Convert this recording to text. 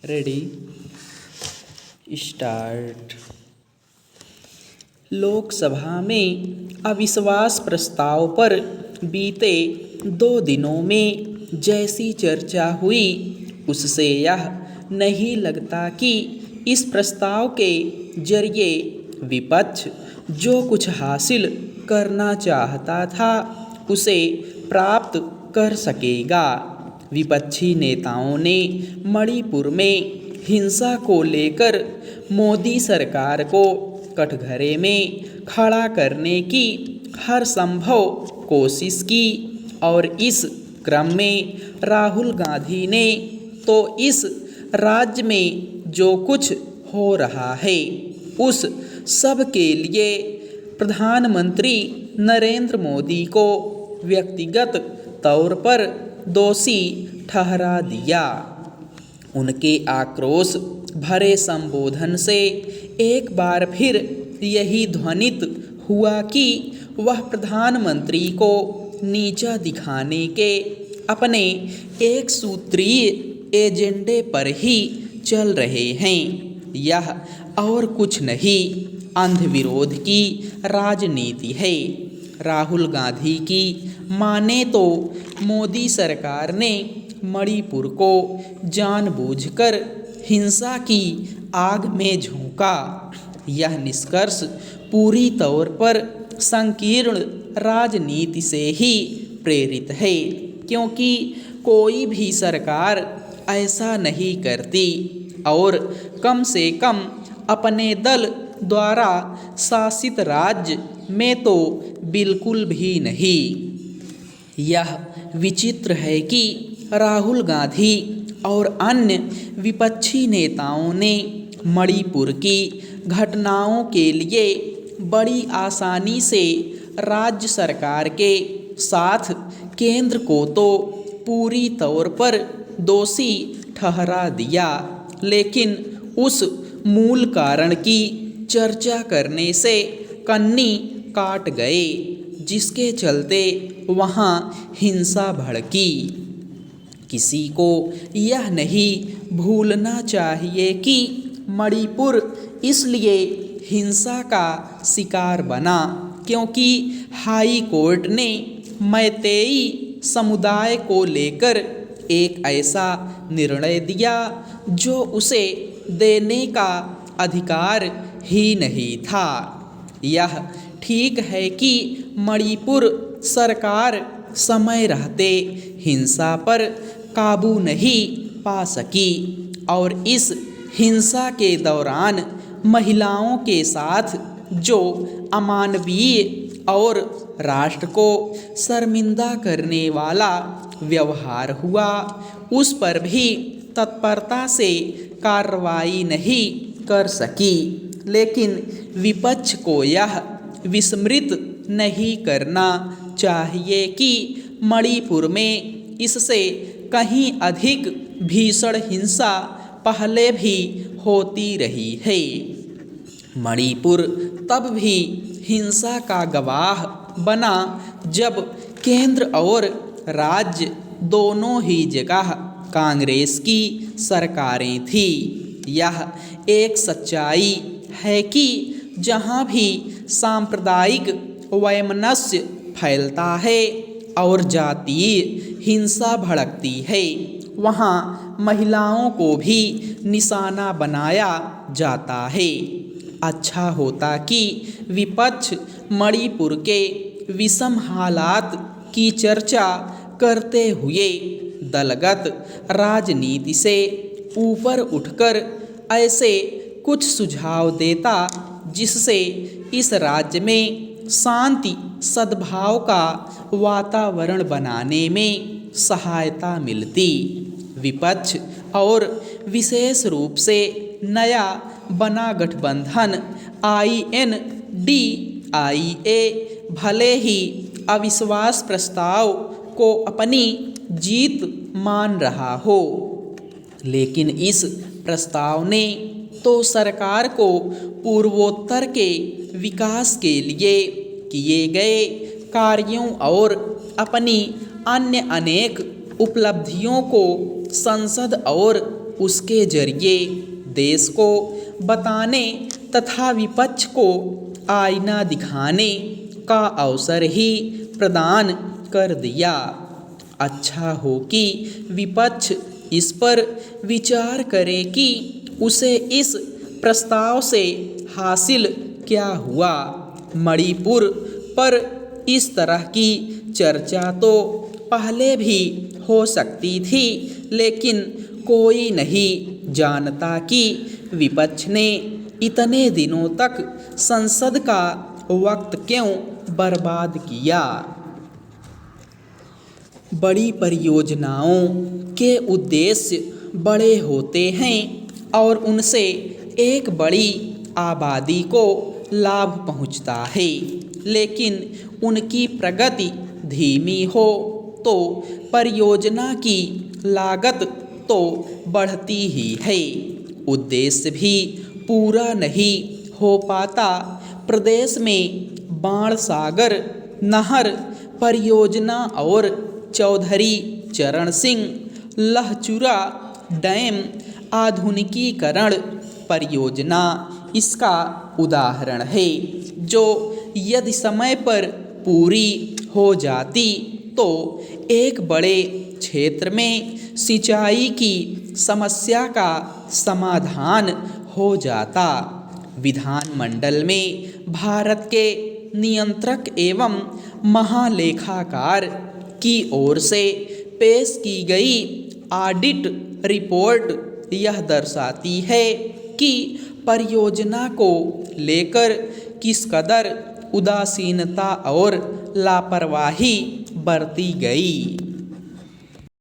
Ready start. Lok Sabha में अविश्वास प्रस्ताव पर बीते 2 दिनों में जैसी चर्चा हुई उससे यह नहीं लगता कि इस प्रस्ताव के जरिए विपक्ष जो कुछ हासिल करना चाहता था उसे प्राप्त कर सकेगा। विपक्षी नेताओं ने मणिपुर में हिंसा को लेकर मोदी सरकार को कटघरे में खड़ा करने की हर संभव कोशिश की और इस क्रम में राहुल गांधी ने तो इस राज्य में जो कुछ हो रहा है उस सब के लिए प्रधानमंत्री नरेंद्र मोदी को व्यक्तिगत तौर पर दोषी ठहरा दिया। उनके आक्रोश भरे संबोधन से एक बार फिर यही ध्वनित हुआ कि वह प्रधानमंत्री को नीचा दिखाने के अपने एक सूत्रीय एजेंडे पर ही चल रहे हैं। यह और कुछ नहीं अंध विरोध की राजनीति है। राहुल गांधी की माने तो मोदी सरकार ने मणिपुर को जानबूझकर हिंसा की आग में झोंका। यह निष्कर्ष पूरी तौर पर संकीर्ण राजनीति से ही प्रेरित है, क्योंकि कोई भी सरकार ऐसा नहीं करती और कम से कम अपने दल द्वारा शासित राज्य में तो बिल्कुल भी नहीं। यह विचित्र है कि राहुल गांधी और अन्य विपक्षी नेताओं ने मणिपुर की घटनाओं के लिए बड़ी आसानी से राज्य सरकार के साथ केंद्र को तो पूरी तौर पर दोषी ठहरा दिया, लेकिन उस मूल कारण की चर्चा करने से कन्नी काट गए जिसके चलते वहाँ हिंसा भड़की। किसी को यह नहीं भूलना चाहिए कि मणिपुर इसलिए हिंसा का शिकार बना क्योंकि हाई कोर्ट ने मैतेई समुदाय को लेकर एक ऐसा निर्णय दिया जो उसे देने का अधिकार ही नहीं था। यह ठीक है कि मणिपुर सरकार समय रहते हिंसा पर काबू नहीं पा सकी और इस हिंसा के दौरान महिलाओं के साथ जो अमानवीय और राष्ट्र को शर्मिंदा करने वाला व्यवहार हुआ उस पर भी तत्परता से कार्रवाई नहीं कर सकी। लेकिन विपक्ष को यह विस्मृत नहीं करना चाहिए कि मणिपुर में इससे कहीं अधिक भीषण हिंसा पहले भी होती रही है। मणिपुर तब भी हिंसा का गवाह बना जब केंद्र और राज्य दोनों ही जगह कांग्रेस की सरकारें थी। यह एक सच्चाई है कि जहाँ भी सांप्रदायिक वैमनस्य फैलता है और जातीय हिंसा भड़कती है वहाँ महिलाओं को भी निशाना बनाया जाता है। अच्छा होता कि विपक्ष मणिपुर के विषम हालात की चर्चा करते हुए दलगत राजनीति से ऊपर उठकर ऐसे कुछ सुझाव देता जिससे इस राज्य में शांति सद्भाव का वातावरण बनाने में सहायता मिलती। विपक्ष और विशेष रूप से नया बना गठबंधन INDIA भले ही अविश्वास प्रस्ताव को अपनी जीत मान रहा हो, लेकिन इस प्रस्ताव ने तो सरकार को पूर्वोत्तर के विकास के लिए किए गए कार्यों और अपनी अन्य अनेक उपलब्धियों को संसद और उसके जरिए देश को बताने तथा विपक्ष को आईना दिखाने का अवसर ही प्रदान कर दिया। अच्छा हो कि विपक्ष इस पर विचार करे कि उसे इस प्रस्ताव से हासिल क्या हुआ। मणिपुर पर इस तरह की चर्चा तो पहले भी हो सकती थी, लेकिन कोई नहीं जानता कि विपक्ष ने इतने दिनों तक संसद का वक्त क्यों बर्बाद किया। बड़ी परियोजनाओं के उद्देश्य बड़े होते हैं और उनसे एक बड़ी आबादी को लाभ पहुंचता है, लेकिन उनकी प्रगति धीमी हो तो परियोजना की लागत तो बढ़ती ही है, उद्देश्य भी पूरा नहीं हो पाता। प्रदेश में बाणसागर नहर परियोजना और चौधरी चरण सिंह लहचूरा डैम आधुनिकीकरण परियोजना इसका उदाहरण है, जो यदि समय पर पूरी हो जाती तो एक बड़े क्षेत्र में सिंचाई की समस्या का समाधान हो जाता। विधानमंडल में भारत के नियंत्रक एवं महालेखाकार की ओर से पेश की गई ऑडिट रिपोर्ट यह दर्शाती है कि परियोजना को लेकर किस कदर उदासीनता और लापरवाही बरती गई।